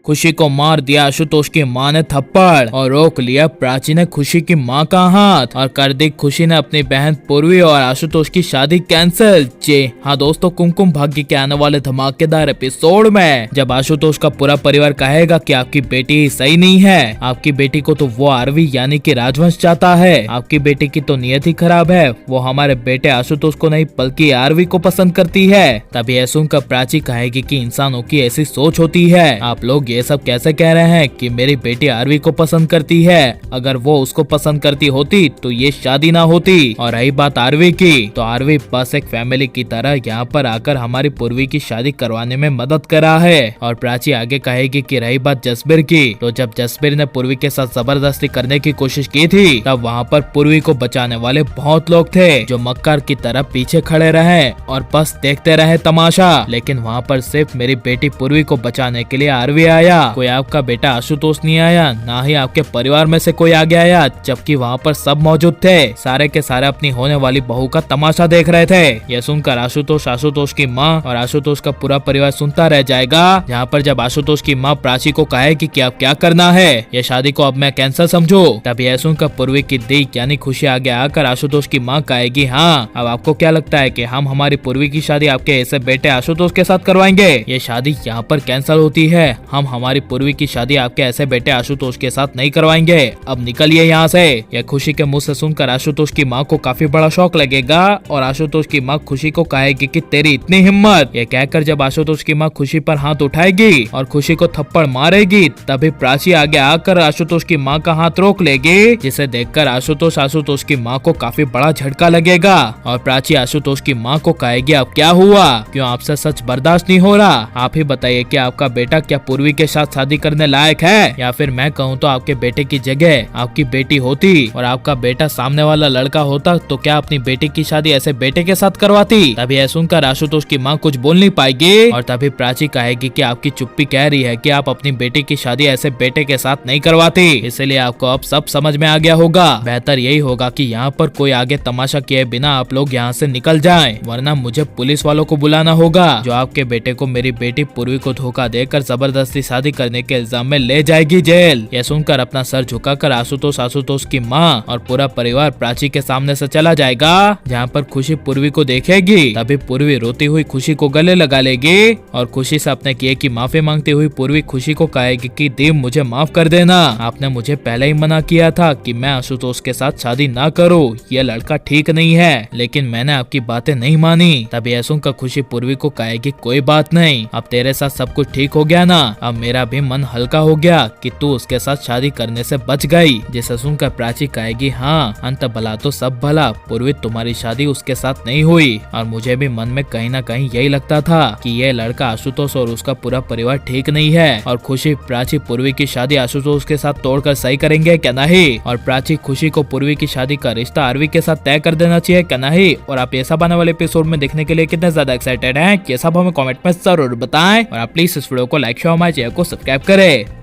खुशी को मार दिया आशुतोष की माँ ने थप्पड़ और रोक लिया प्राची ने खुशी की माँ का हाथ और कर दी खुशी ने अपनी बहन पूर्वी और आशुतोष की शादी कैंसिल। जी हाँ दोस्तों, कुमकुम भाग्य के आने वाले धमाकेदार एपिसोड में जब आशुतोष का पूरा परिवार कहेगा कि आपकी बेटी सही नहीं है, आपकी बेटी को तो वो आरवी यानी कि राजवंश चाहता है, आपकी बेटी की तो नियत ही खराब है, वो हमारे बेटे आशुतोष को नहीं बल्कि आरवी को पसंद करती है। तभी यह सुनकर प्राची कहेगी कि इंसानों की ऐसी सोच होती है, आप लोग ये सब कैसे कह रहे हैं कि मेरी बेटी आरवी को पसंद करती है, अगर वो उसको पसंद करती होती तो ये शादी ना होती। और रही बात आरवी की, तो आरवी बस एक फैमिली की तरह यहाँ पर आकर हमारी पूर्वी की शादी करवाने में मदद करा है। और प्राची आगे कहेगी कि रही बात जसबीर की, तो जब जसबीर ने पूर्वी के साथ जबरदस्ती करने की कोशिश की थी तब वहाँ पर पूर्वी को बचाने वाले बहुत लोग थे जो मक्कार की तरह पीछे खड़े रहे और बस देखते रहे तमाशा। लेकिन वहाँ पर सिर्फ मेरी बेटी पूर्वी को बचाने के लिए आरवी आया, कोई आपका बेटा आशुतोष नहीं आया, ना ही आपके परिवार में से कोई आगे आया, जबकि वहाँ पर सब मौजूद थे, सारे के सारे अपनी होने वाली बहू का तमाशा देख रहे थे। यह सुनकर आशुतोष की माँ और आशुतोष का पूरा परिवार सुनता रह जाएगा। जहाँ पर जब आशुतोष की माँ प्राची को कहेगी कि अब क्या करना है, ये शादी को अब मैं कैंसिल समझो, तब यह सुनकर पूर्वी की दी यानी खुशी आगे आकर आशुतोष की माँ कहेगी, हाँ अब आपको क्या लगता है कि हम हमारी पूर्वी की शादी आपके ऐसे बेटे आशुतोष के साथ करवाएंगे? ये शादी यहाँ पर कैंसिल होती है, हम हमारी पूर्वी की शादी आपके ऐसे बेटे आशुतोष के साथ नहीं करवाएंगे, अब निकलिए यहाँ से। यह खुशी के मुंह से सुनकर आशुतोष की माँ को काफी बड़ा शौक लगेगा और आशुतोष की माँ खुशी को कहेगी कि तेरी इतनी हिम्मत। ये कहकर जब आशुतोष की माँ खुशी पर हाथ उठाएगी और खुशी को थप्पड़ मारेगी, तभी प्राची आगे आकर आशुतोष की माँ का हाथ रोक लेगी, जिसे देखकर आशुतोष की माँ को काफी बड़ा झटका लगेगा। और प्राची आशुतोष की माँ को कहेगी, अब क्या हुआ, क्यों आपसे सच बर्दाश्त नहीं हो रहा, आप ही बताइए कि आपका बेटा क्या पूर्वी के साथ शादी करने लायक है, या फिर मैं कहूँ तो आपके बेटे की जगह आपकी बेटी होती और आपका बेटा सामने वाला लड़का होता तो क्या अपनी बेटी की शादी ऐसे बेटे के साथ करवाती? तभी यह सुनकर आशुतोष की माँ कुछ बोल नहीं पाएगी और तभी प्राची कहेगी कि आपकी चुप्पी कह रही है कि आप अपनी बेटी की शादी ऐसे बेटे के साथ नहीं करवाती, इसलिए आपको अब सब समझ में आ गया होगा। बेहतर यही होगा कि यहाँ पर कोई आगे तमाशा किए बिना आप लोग यहाँ से निकल जाएं, वरना मुझे पुलिस वालों को बुलाना होगा जो आपके बेटे को मेरी बेटी पूर्वी को धोखा देकर जबरदस्ती शादी करने के इल्जाम में ले जाएगी जेल। यह सुनकर अपना सर झुकाकर आशुतोष की माँ और पूरा परिवार प्राची के सामने से चला जाएगा। जहाँ पर खुशी पूर्वी को देखेगी तभी पूर्वी रोती हुई खुशी को गले लगा लेगी और खुशी से अपने किए की माफी मांगती हुई पूर्वी खुशी को कहेगी कि देव मुझे माफ कर देना, आपने मुझे पहले ही मना किया था कि मैं आशुतोष के साथ शादी ना करूं, यह लड़का ठीक नहीं है, लेकिन मैंने आपकी बातें नहीं मानी। तभी यह सुनकर खुशी पूर्वी को कहेगी, कोई बात नहीं, अब तेरे साथ सब कुछ ठीक हो गया ना, अब मेरा भी मन हल्का हो गया कि तू उसके साथ शादी करने से बच गई। जिसे सुनकर प्राची कहेगी, हाँ अंत भला तो सब भला, पूर्वी तुम्हारी शादी उसके साथ नहीं हुई और मुझे भी मन में कहीं ना कहीं यही लगता था कि यह लड़का आशुतोष और उसका पूरा परिवार ठीक नहीं है। और खुशी प्राची पूर्वी की शादी आशुतोष के साथ तोड़कर सही करेंगे क्या नहीं, और प्राची खुशी को पूर्वी की शादी का रिश्ता आरवी के साथ तय कर देना चाहिए क्या नहीं। और आप ये सब आने वाले एपिसोड में देखने के लिए कितने ज्यादा एक्साइटेड हैं, ये सब हमें कमेंट में जरूर बताएं और आप प्लीज इस वीडियो को लाइक शेयर हमारे चैनल को सब्सक्राइब करें।